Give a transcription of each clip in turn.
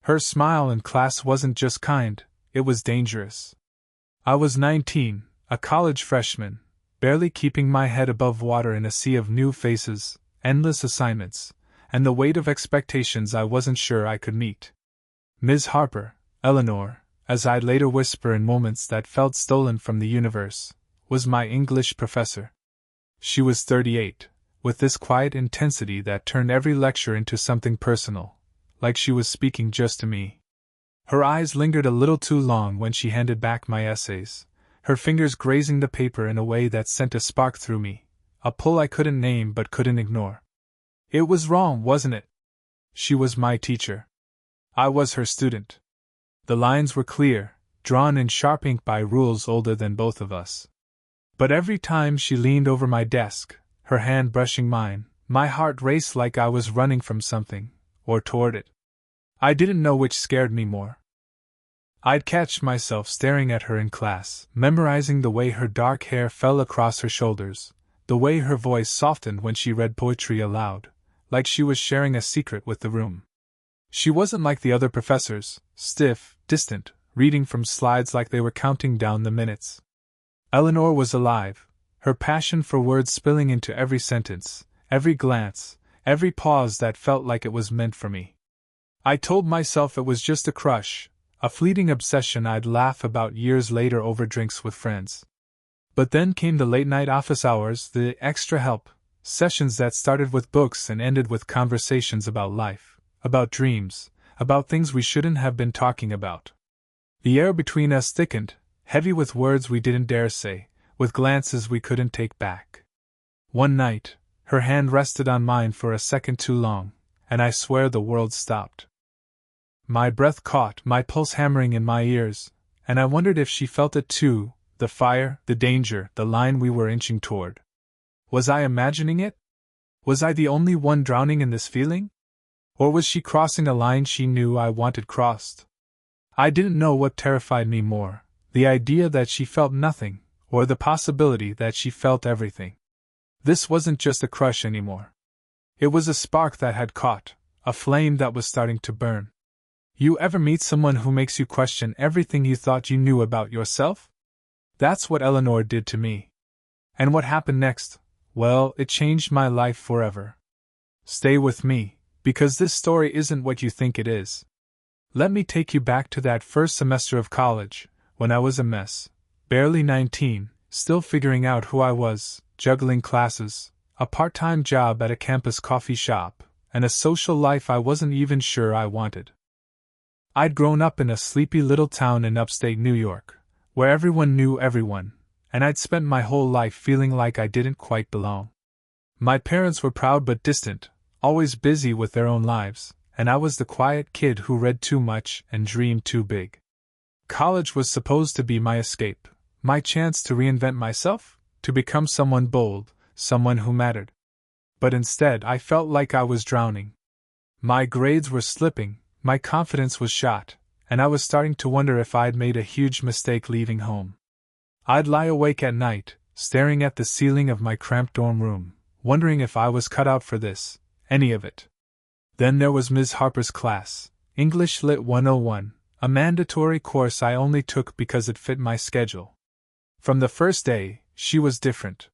Her smile in class wasn't just kind, it was dangerous. I was 19, a college freshman, barely keeping my head above water in a sea of new faces, endless assignments, and the weight of expectations I wasn't sure I could meet. Ms. Harper, Eleanor, as I'd later whisper in moments that felt stolen from the universe, was my English professor. She was 38, with this quiet intensity that turned every lecture into something personal, like she was speaking just to me. Her eyes lingered a little too long when she handed back my essays, her fingers grazing the paper in a way that sent a spark through me, a pull I couldn't name but couldn't ignore. It was wrong, wasn't it? She was my teacher. I was her student. The lines were clear, drawn in sharp ink by rules older than both of us. But every time she leaned over my desk, her hand brushing mine, my heart raced like I was running from something, or toward it. I didn't know which scared me more. I'd catch myself staring at her in class, memorizing the way her dark hair fell across her shoulders, the way her voice softened when she read poetry aloud, like she was sharing a secret with the room. She wasn't like the other professors, stiff, distant, reading from slides like they were counting down the minutes. Eleanor was alive, her passion for words spilling into every sentence, every glance, every pause that felt like it was meant for me. I told myself it was just a crush, a fleeting obsession I'd laugh about years later over drinks with friends. But then came the late-night office hours, the extra help, sessions that started with books and ended with conversations about life, about dreams, about things we shouldn't have been talking about. The air between us thickened, heavy with words we didn't dare say, with glances we couldn't take back. One night, her hand rested on mine for a second too long, and I swear the world stopped. My breath caught, my pulse hammering in my ears, and I wondered if she felt it too, the fire, the danger, the line we were inching toward. Was I imagining it? Was I the only one drowning in this feeling? Or was she crossing a line she knew I wanted crossed? I didn't know what terrified me more, the idea that she felt nothing, or the possibility that she felt everything. This wasn't just a crush anymore. It was a spark that had caught, a flame that was starting to burn. You ever meet someone who makes you question everything you thought you knew about yourself? That's what Eleanor did to me. And what happened next? Well, it changed my life forever. Stay with me, because this story isn't what you think it is. Let me take you back to that first semester of college, when I was a mess, barely 19, still figuring out who I was, juggling classes, a part-time job at a campus coffee shop, and a social life I wasn't even sure I wanted. I'd grown up in a sleepy little town in upstate New York, where everyone knew everyone, and I'd spent my whole life feeling like I didn't quite belong. My parents were proud but distant, always busy with their own lives, and I was the quiet kid who read too much and dreamed too big. College was supposed to be my escape, my chance to reinvent myself, to become someone bold, someone who mattered. But instead I felt like I was drowning. My grades were slipping, my confidence was shot, and I was starting to wonder if I'd made a huge mistake leaving home. I'd lie awake at night, staring at the ceiling of my cramped dorm room, wondering if I was cut out for this, any of it. Then there was Ms. Harper's class, English Lit 101, a mandatory course I only took because it fit my schedule. From the first day, she was different.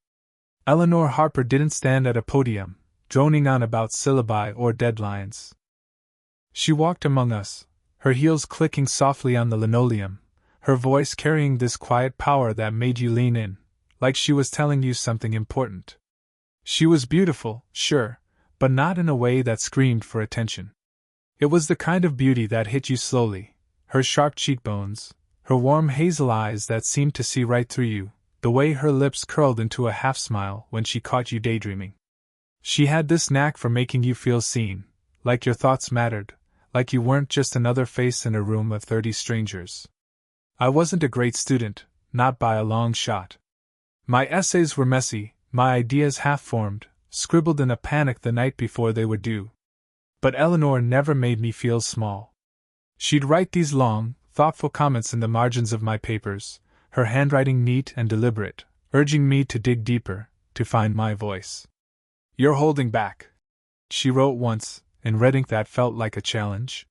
Eleanor Harper didn't stand at a podium, droning on about syllabi or deadlines. She walked among us, her heels clicking softly on the linoleum, her voice carrying this quiet power that made you lean in, like she was telling you something important. She was beautiful, sure, but not in a way that screamed for attention. It was the kind of beauty that hit you slowly, her sharp cheekbones, her warm hazel eyes that seemed to see right through you, the way her lips curled into a half-smile when she caught you daydreaming. She had this knack for making you feel seen, like your thoughts mattered, like you weren't just another face in a room of 30 strangers. I wasn't a great student, not by a long shot. My essays were messy, my ideas half-formed, scribbled in a panic the night before they were due. But Eleanor never made me feel small. She'd write these long, thoughtful comments in the margins of my papers, her handwriting neat and deliberate, urging me to dig deeper, to find my voice. "You're holding back," she wrote once, in red ink that felt like a challenge.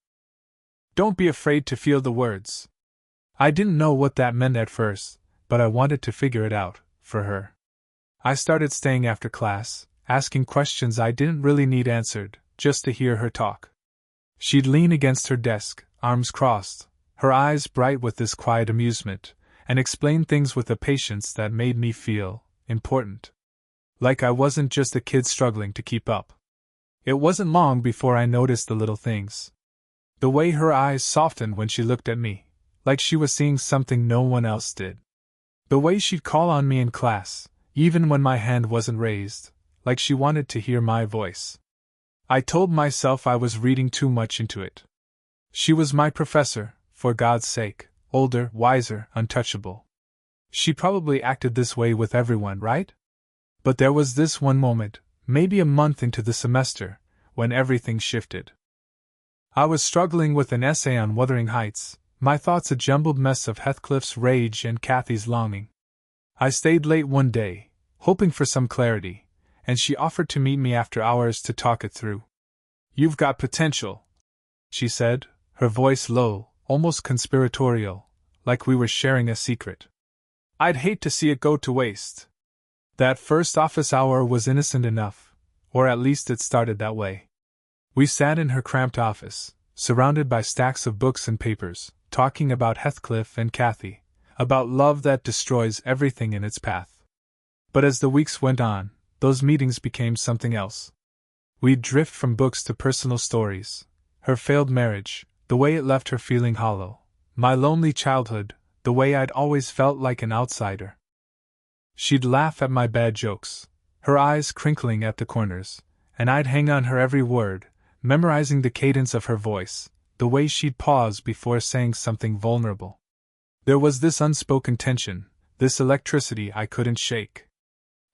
Don't be afraid to feel the words. I didn't know what that meant at first, but I wanted to figure it out, for her. I started staying after class, asking questions I didn't really need answered, just to hear her talk. She'd lean against her desk, arms crossed, her eyes bright with this quiet amusement, and explain things with a patience that made me feel important. Like I wasn't just a kid struggling to keep up. It wasn't long before I noticed the little things. The way her eyes softened when she looked at me, like she was seeing something no one else did. The way she'd call on me in class, even when my hand wasn't raised, like she wanted to hear my voice. I told myself I was reading too much into it. She was my professor, for God's sake, older, wiser, untouchable. She probably acted this way with everyone, right? But there was this one moment, maybe a month into the semester, when everything shifted. I was struggling with an essay on Wuthering Heights, my thoughts a jumbled mess of Heathcliff's rage and Cathy's longing. I stayed late one day, hoping for some clarity, and she offered to meet me after hours to talk it through. "You've got potential," she said, her voice low, almost conspiratorial, like we were sharing a secret. "I'd hate to see it go to waste." That first office hour was innocent enough, or at least it started that way. We sat in her cramped office, surrounded by stacks of books and papers, talking about Heathcliff and Cathy, about love that destroys everything in its path. But as the weeks went on, those meetings became something else. We'd drift from books to personal stories, her failed marriage, the way it left her feeling hollow, my lonely childhood, the way I'd always felt like an outsider. She'd laugh at my bad jokes, her eyes crinkling at the corners, and I'd hang on her every word, memorizing the cadence of her voice, the way she'd pause before saying something vulnerable. There was this unspoken tension, this electricity I couldn't shake.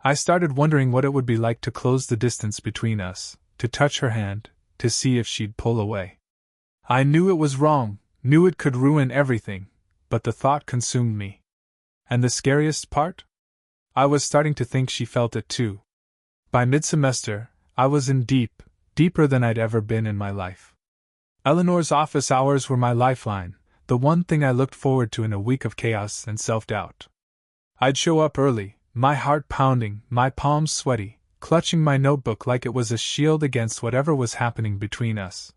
I started wondering what it would be like to close the distance between us, to touch her hand, to see if she'd pull away. I knew it was wrong, knew it could ruin everything, but the thought consumed me. And the scariest part? I was starting to think she felt it too. By mid-semester, I was in deeper than I'd ever been in my life. Eleanor's office hours were my lifeline, the one thing I looked forward to in a week of chaos and self-doubt. I'd show up early, my heart pounding, my palms sweaty, clutching my notebook like it was a shield against whatever was happening between us.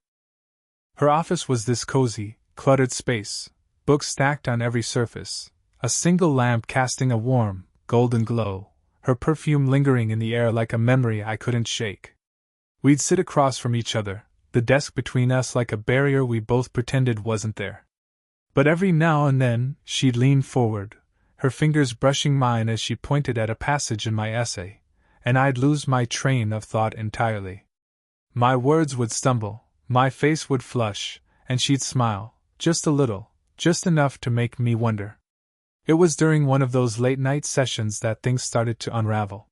Her office was this cozy, cluttered space, books stacked on every surface, a single lamp casting a warm, golden glow, her perfume lingering in the air like a memory I couldn't shake. We'd sit across from each other, the desk between us like a barrier we both pretended wasn't there. But every now and then, she'd lean forward, her fingers brushing mine as she pointed at a passage in my essay, and I'd lose my train of thought entirely. My words would stumble, my face would flush, and she'd smile, just a little, just enough to make me wonder. It was during one of those late-night sessions that things started to unravel.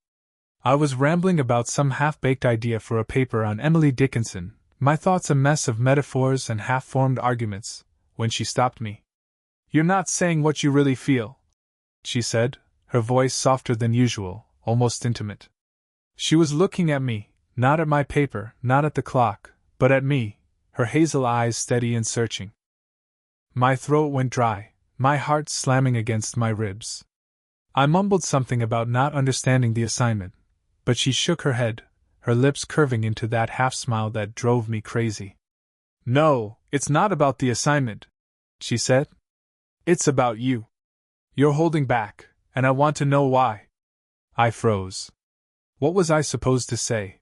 I was rambling about some half-baked idea for a paper on Emily Dickinson, my thoughts a mess of metaphors and half-formed arguments, when she stopped me. "You're not saying what you really feel," she said, her voice softer than usual, almost intimate. She was looking at me, not at my paper, not at the clock, but at me, her hazel eyes steady and searching. My throat went dry, my heart slamming against my ribs. I mumbled something about not understanding the assignment, but she shook her head, her lips curving into that half-smile that drove me crazy. "No, it's not about the assignment," she said. "It's about you. You're holding back, and I want to know why." I froze. What was I supposed to say?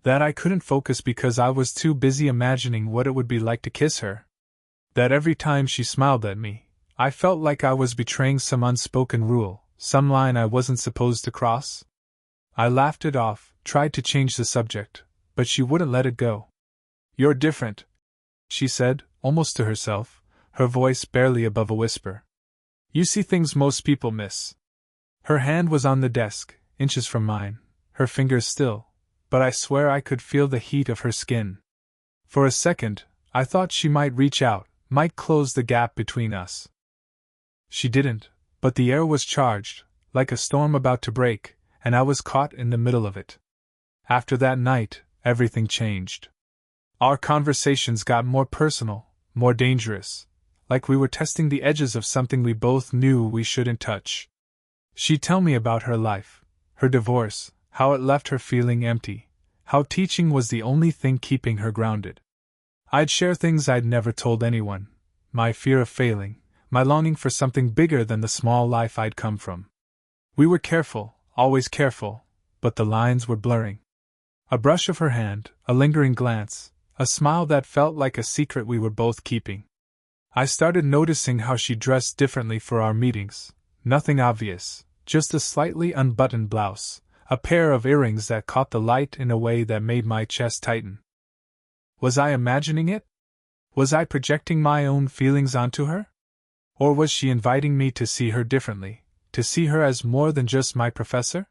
That I couldn't focus because I was too busy imagining what it would be like to kiss her? That every time she smiled at me, I felt like I was betraying some unspoken rule, some line I wasn't supposed to cross? I laughed it off, tried to change the subject, but she wouldn't let it go. "You're different," she said, almost to herself, her voice barely above a whisper. "You see things most people miss." Her hand was on the desk, inches from mine, her fingers still, but I swear I could feel the heat of her skin. For a second, I thought she might reach out, might close the gap between us. She didn't, but the air was charged, like a storm about to break, and I was caught in the middle of it. After that night, everything changed. Our conversations got more personal, more dangerous, like we were testing the edges of something we both knew we shouldn't touch. She'd tell me about her life, her divorce, how it left her feeling empty, how teaching was the only thing keeping her grounded. I'd share things I'd never told anyone, my fear of failing, my longing for something bigger than the small life I'd come from. We were careful, always careful, but the lines were blurring. A brush of her hand, a lingering glance, a smile that felt like a secret we were both keeping. I started noticing how she dressed differently for our meetings, nothing obvious, just a slightly unbuttoned blouse, a pair of earrings that caught the light in a way that made my chest tighten. Was I imagining it? Was I projecting my own feelings onto her? Or was she inviting me to see her differently, to see her as more than just my professor?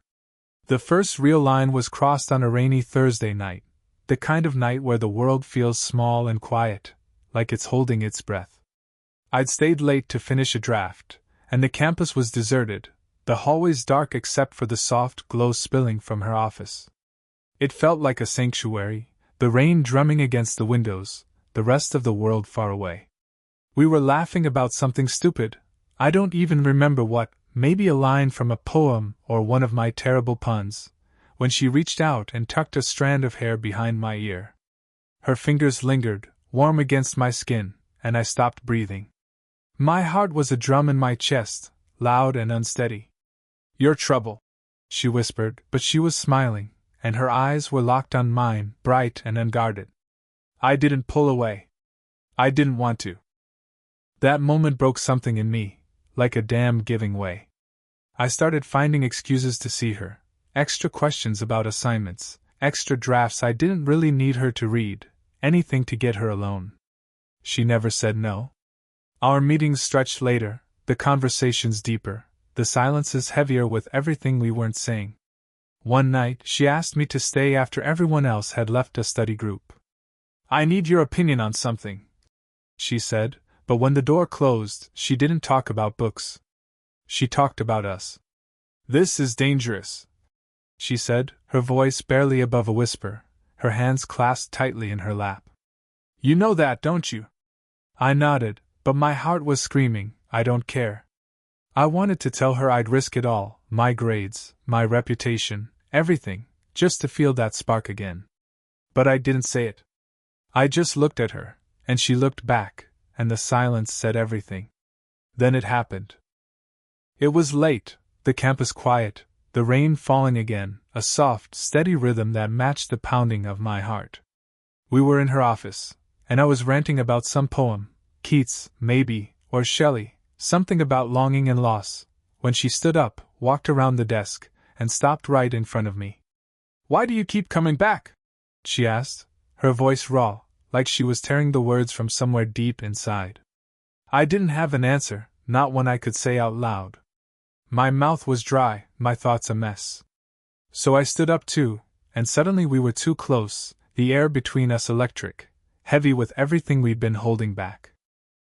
The first real line was crossed on a rainy Thursday night, the kind of night where the world feels small and quiet, like it's holding its breath. I'd stayed late to finish a draft, and the campus was deserted, the hallways dark except for the soft glow spilling from her office. It felt like a sanctuary, the rain drumming against the windows, the rest of the world far away. We were laughing about something stupid, I don't even remember what, maybe a line from a poem or one of my terrible puns, when she reached out and tucked a strand of hair behind my ear. Her fingers lingered, warm against my skin, and I stopped breathing. My heart was a drum in my chest, loud and unsteady. "Your trouble," she whispered, but she was smiling, and her eyes were locked on mine, bright and unguarded. I didn't pull away. I didn't want to. That moment broke something in me, like a dam giving way. I started finding excuses to see her, extra questions about assignments, extra drafts I didn't really need her to read, anything to get her alone. She never said no. Our meetings stretched later, the conversations deeper, the silences heavier with everything we weren't saying. One night, she asked me to stay after everyone else had left a study group. "I need your opinion on something," she said, but when the door closed, she didn't talk about books. She talked about us. "This is dangerous," she said, her voice barely above a whisper, her hands clasped tightly in her lap. "You know that, don't you?" I nodded, but my heart was screaming, "I don't care." I wanted to tell her I'd risk it all, my grades, my reputation, everything, just to feel that spark again. But I didn't say it. I just looked at her, and she looked back, and the silence said everything. Then it happened. It was late, the campus quiet, the rain falling again, a soft, steady rhythm that matched the pounding of my heart. We were in her office, and I was ranting about some poem, Keats, maybe, or Shelley, something about longing and loss, when she stood up, walked around the desk, and stopped right in front of me. "Why do you keep coming back?" she asked, her voice raw, like she was tearing the words from somewhere deep inside. I didn't have an answer, not one I could say out loud. My mouth was dry, my thoughts a mess. So I stood up too, and suddenly we were too close, the air between us electric, heavy with everything we'd been holding back.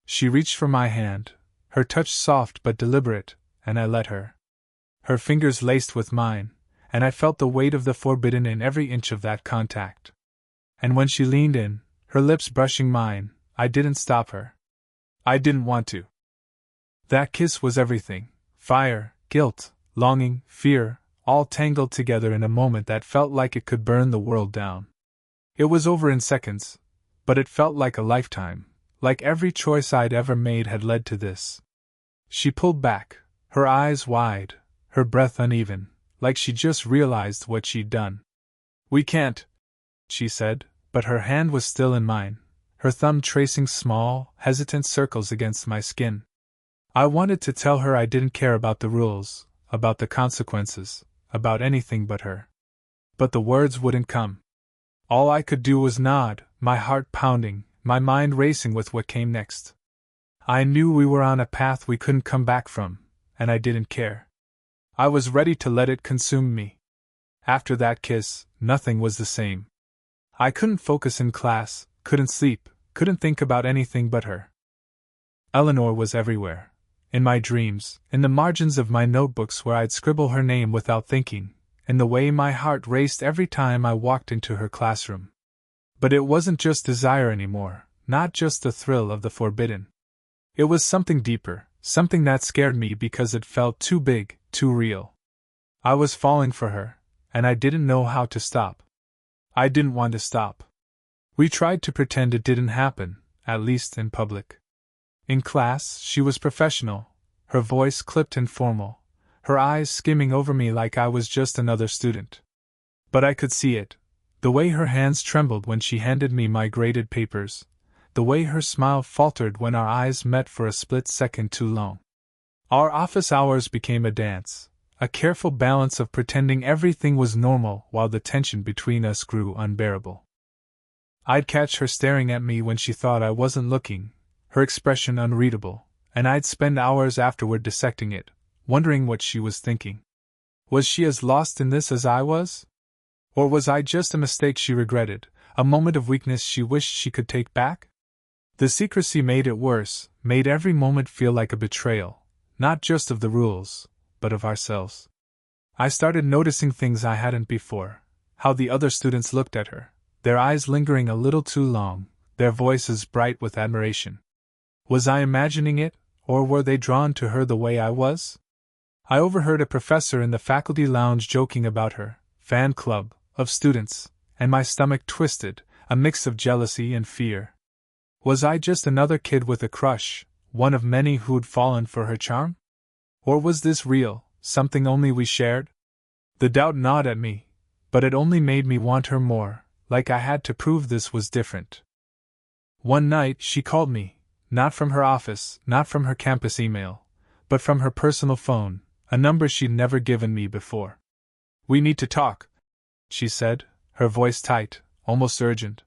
She reached for my hand, her touch soft but deliberate, and I let her. Her fingers laced with mine, and I felt the weight of the forbidden in every inch of that contact. And when she leaned in, her lips brushing mine, I didn't stop her. I didn't want to. That kiss was everything, fire, guilt, longing, fear, all tangled together in a moment that felt like it could burn the world down. It was over in seconds, but it felt like a lifetime, like every choice I'd ever made had led to this. She pulled back, her eyes wide, her breath uneven, like she just realized what she'd done. "We can't," she said, but her hand was still in mine, her thumb tracing small, hesitant circles against my skin. I wanted to tell her I didn't care about the rules, about the consequences, about anything but her. But the words wouldn't come. All I could do was nod, my heart pounding, my mind racing with what came next. I knew we were on a path we couldn't come back from, and I didn't care. I was ready to let it consume me. After that kiss, nothing was the same. I couldn't focus in class, couldn't sleep, couldn't think about anything but her. Eleanor was everywhere. In my dreams, in the margins of my notebooks where I'd scribble her name without thinking, in the way my heart raced every time I walked into her classroom. But it wasn't just desire anymore, not just the thrill of the forbidden. It was something deeper, something that scared me because it felt too big, too real. I was falling for her, and I didn't know how to stop. I didn't want to stop. We tried to pretend it didn't happen, at least in public. In class, she was professional, her voice clipped and formal, her eyes skimming over me like I was just another student. But I could see it, the way her hands trembled when she handed me my graded papers, the way her smile faltered when our eyes met for a split second too long. Our office hours became a dance, a careful balance of pretending everything was normal while the tension between us grew unbearable. I'd catch her staring at me when she thought I wasn't looking, her expression unreadable, and I'd spend hours afterward dissecting it, wondering what she was thinking. Was she as lost in this as I was? Or was I just a mistake she regretted, a moment of weakness she wished she could take back? The secrecy made it worse, made every moment feel like a betrayal, not just of the rules, but of ourselves. I started noticing things I hadn't before, how the other students looked at her, their eyes lingering a little too long, their voices bright with admiration. Was I imagining it, or were they drawn to her the way I was? I overheard a professor in the faculty lounge joking about her fan club of students, and my stomach twisted, a mix of jealousy and fear. Was I just another kid with a crush, one of many who'd fallen for her charm? Or was this real, something only we shared? The doubt gnawed at me, but it only made me want her more, like I had to prove this was different. One night she called me, not from her office, not from her campus email, but from her personal phone, a number she'd never given me before. "We need to talk," she said, her voice tight, almost urgent.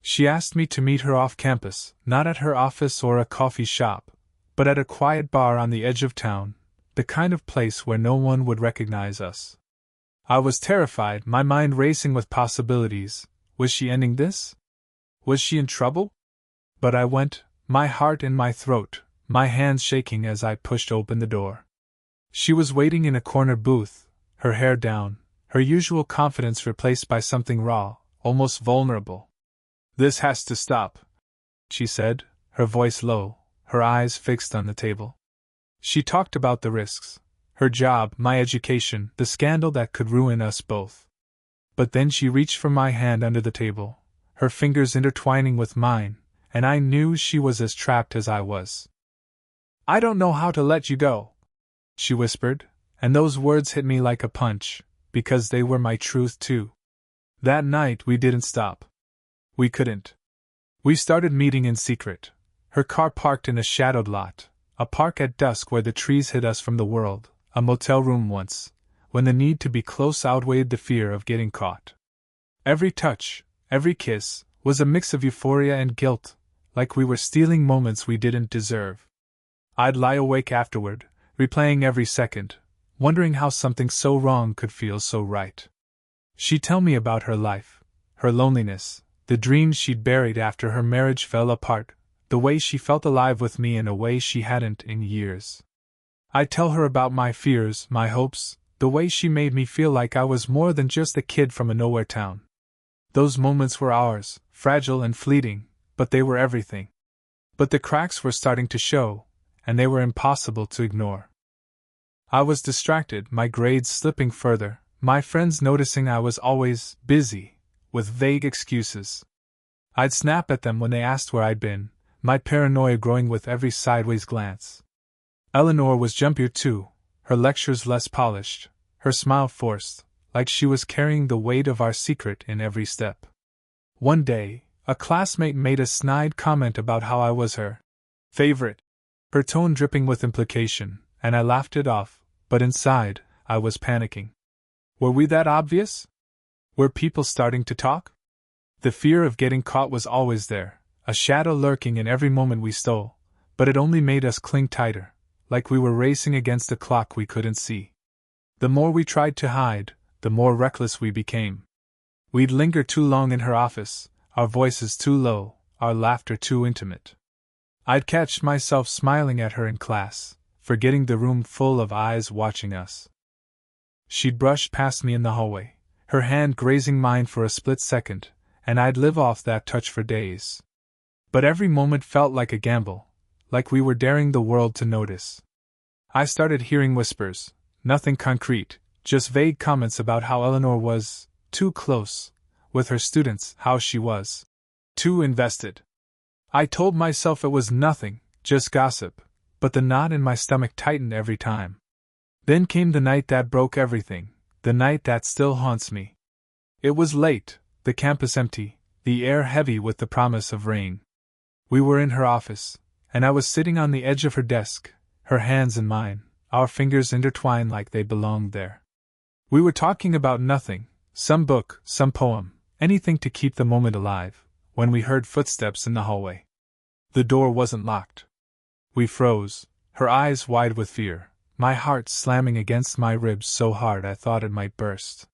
She asked me to meet her off campus, not at her office or a coffee shop, but at a quiet bar on the edge of town, the kind of place where no one would recognize us. I was terrified, my mind racing with possibilities. Was she ending this? Was she in trouble? But I went, my heart in my throat, my hands shaking as I pushed open the door. She was waiting in a corner booth, her hair down, her usual confidence replaced by something raw, almost vulnerable. "This has to stop," she said, her voice low, her eyes fixed on the table. She talked about the risks, her job, my education, the scandal that could ruin us both. But then she reached for my hand under the table, her fingers intertwining with mine, and I knew she was as trapped as I was. "I don't know how to let you go," she whispered, and those words hit me like a punch, because they were my truth too. That night we didn't stop. We couldn't. We started meeting in secret, her car parked in a shadowed lot, a park at dusk where the trees hid us from the world, a motel room once, when the need to be close outweighed the fear of getting caught. Every touch, every kiss, was a mix of euphoria and guilt, like we were stealing moments we didn't deserve. I'd lie awake afterward, replaying every second, wondering how something so wrong could feel so right. She'd tell me about her life, her loneliness, the dreams she'd buried after her marriage fell apart, the way she felt alive with me in a way she hadn't in years. I'd tell her about my fears, my hopes, the way she made me feel like I was more than just a kid from a nowhere town. Those moments were ours, fragile and fleeting, but they were everything. But the cracks were starting to show, and they were impossible to ignore. I was distracted, my grades slipping further, my friends noticing I was always busy, with vague excuses. I'd snap at them when they asked where I'd been, my paranoia growing with every sideways glance. Eleanor was jumpier too, her lectures less polished, her smile forced, like she was carrying the weight of our secret in every step. One day, a classmate made a snide comment about how I was her favorite, her tone dripping with implication, and I laughed it off, but inside, I was panicking. Were we that obvious? Were people starting to talk? The fear of getting caught was always there, a shadow lurking in every moment we stole, but it only made us cling tighter, like we were racing against a clock we couldn't see. The more we tried to hide, the more reckless we became. We'd linger too long in her office, our voices too low, our laughter too intimate. I'd catch myself smiling at her in class, forgetting the room full of eyes watching us. She'd brush past me in the hallway, her hand grazing mine for a split second, and I'd live off that touch for days. But every moment felt like a gamble, like we were daring the world to notice. I started hearing whispers, nothing concrete, just vague comments about how Eleanor was too close with her students, how she was too invested. I told myself it was nothing, just gossip, but the knot in my stomach tightened every time. Then came the night that broke everything, the night that still haunts me. It was late, the campus empty, the air heavy with the promise of rain. We were in her office, and I was sitting on the edge of her desk, her hands in mine, our fingers intertwined like they belonged there. We were talking about nothing, some book, some poem, anything to keep the moment alive, when we heard footsteps in the hallway. The door wasn't locked. We froze, her eyes wide with fear, my heart slamming against my ribs so hard I thought it might burst.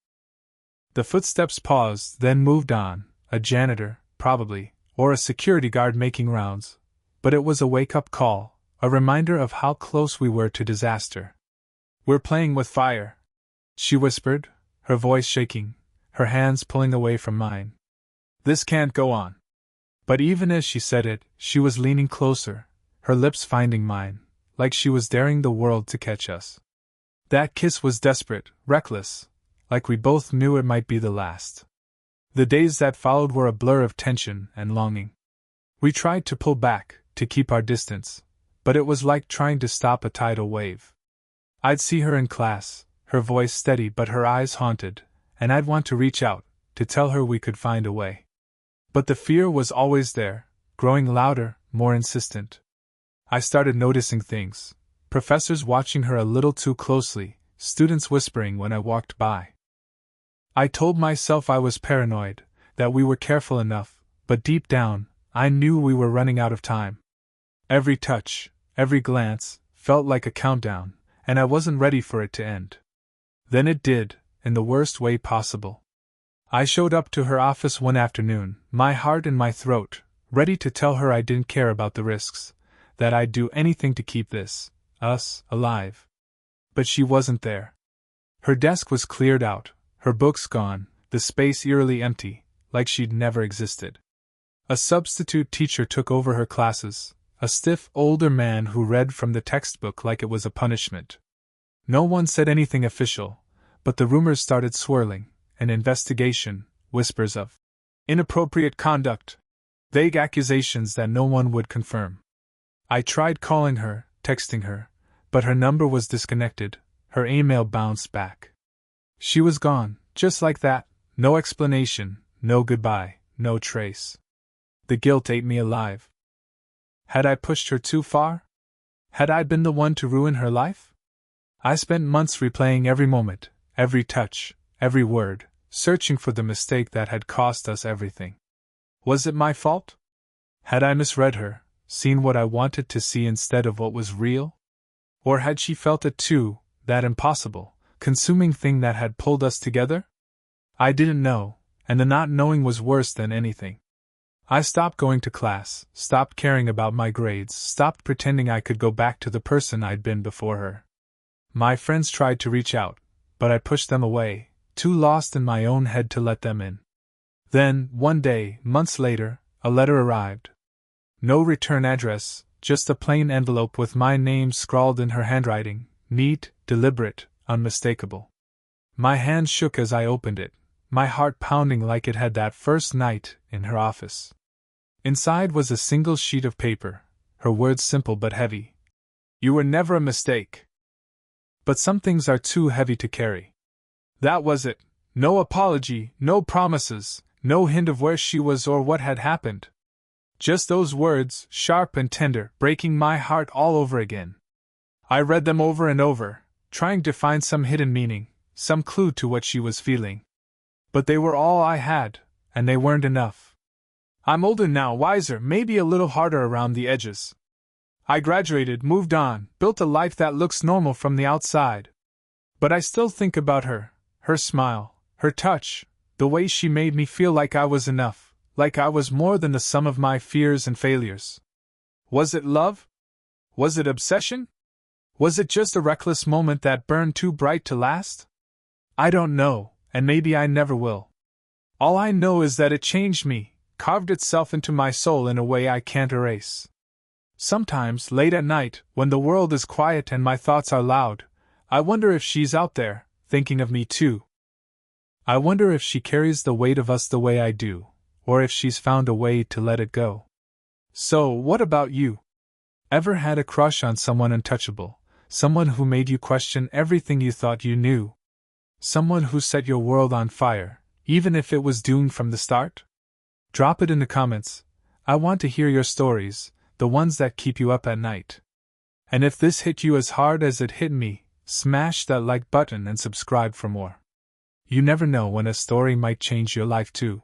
The footsteps paused, then moved on, a janitor, probably, or a security guard making rounds, but it was a wake-up call, a reminder of how close we were to disaster. "We're playing with fire," she whispered, her voice shaking, her hands pulling away from mine. "This can't go on." But even as she said it, she was leaning closer, her lips finding mine, like she was daring the world to catch us. That kiss was desperate, reckless, like we both knew it might be the last. The days that followed were a blur of tension and longing. We tried to pull back, to keep our distance, but it was like trying to stop a tidal wave. I'd see her in class, her voice steady but her eyes haunted, and I'd want to reach out, to tell her we could find a way. But the fear was always there, growing louder, more insistent. I started noticing things, professors watching her a little too closely, students whispering when I walked by. I told myself I was paranoid, that we were careful enough, but deep down, I knew we were running out of time. Every touch, every glance, felt like a countdown, and I wasn't ready for it to end. Then it did, in the worst way possible. I showed up to her office one afternoon, my heart in my throat, ready to tell her I didn't care about the risks, that I'd do anything to keep us, alive. But she wasn't there. Her desk was cleared out, her books gone, the space eerily empty, like she'd never existed. A substitute teacher took over her classes, a stiff, older man who read from the textbook like it was a punishment. No one said anything official, but the rumors started swirling, an investigation, whispers of inappropriate conduct, vague accusations that no one would confirm. I tried calling her, texting her, but her number was disconnected, her email bounced back. She was gone, just like that, no explanation, no goodbye, no trace. The guilt ate me alive. Had I pushed her too far? Had I been the one to ruin her life? I spent months replaying every moment, every touch, every word, searching for the mistake that had cost us everything. Was it my fault? Had I misread her, seen what I wanted to see instead of what was real? Or had she felt it too, that impossible, consuming thing that had pulled us together? I didn't know, and the not knowing was worse than anything. I stopped going to class, stopped caring about my grades, stopped pretending I could go back to the person I'd been before her. My friends tried to reach out, but I pushed them away, too lost in my own head to let them in. Then, one day, months later, a letter arrived. No return address, just a plain envelope with my name scrawled in her handwriting, neat, deliberate, unmistakable. My hand shook as I opened it, my heart pounding like it had that first night in her office. Inside was a single sheet of paper, her words simple but heavy. "You were never a mistake." But some things are too heavy to carry. That was it. No apology, no promises, no hint of where she was or what had happened. Just those words, sharp and tender, breaking my heart all over again. I read them over and over, trying to find some hidden meaning, some clue to what she was feeling. But they were all I had, and they weren't enough. I'm older now, wiser, maybe a little harder around the edges. I graduated, moved on, built a life that looks normal from the outside. But I still think about her, her smile, her touch, the way she made me feel like I was enough, like I was more than the sum of my fears and failures. Was it love? Was it obsession? Was it just a reckless moment that burned too bright to last? I don't know, and maybe I never will. All I know is that it changed me, carved itself into my soul in a way I can't erase. Sometimes, late at night, when the world is quiet and my thoughts are loud, I wonder if she's out there, thinking of me too. I wonder if she carries the weight of us the way I do, or if she's found a way to let it go. So, what about you? Ever had a crush on someone untouchable, someone who made you question everything you thought you knew? Someone who set your world on fire, even if it was doomed from the start? Drop it in the comments. I want to hear your stories, the ones that keep you up at night. And if this hit you as hard as it hit me, smash that like button and subscribe for more. You never know when a story might change your life too.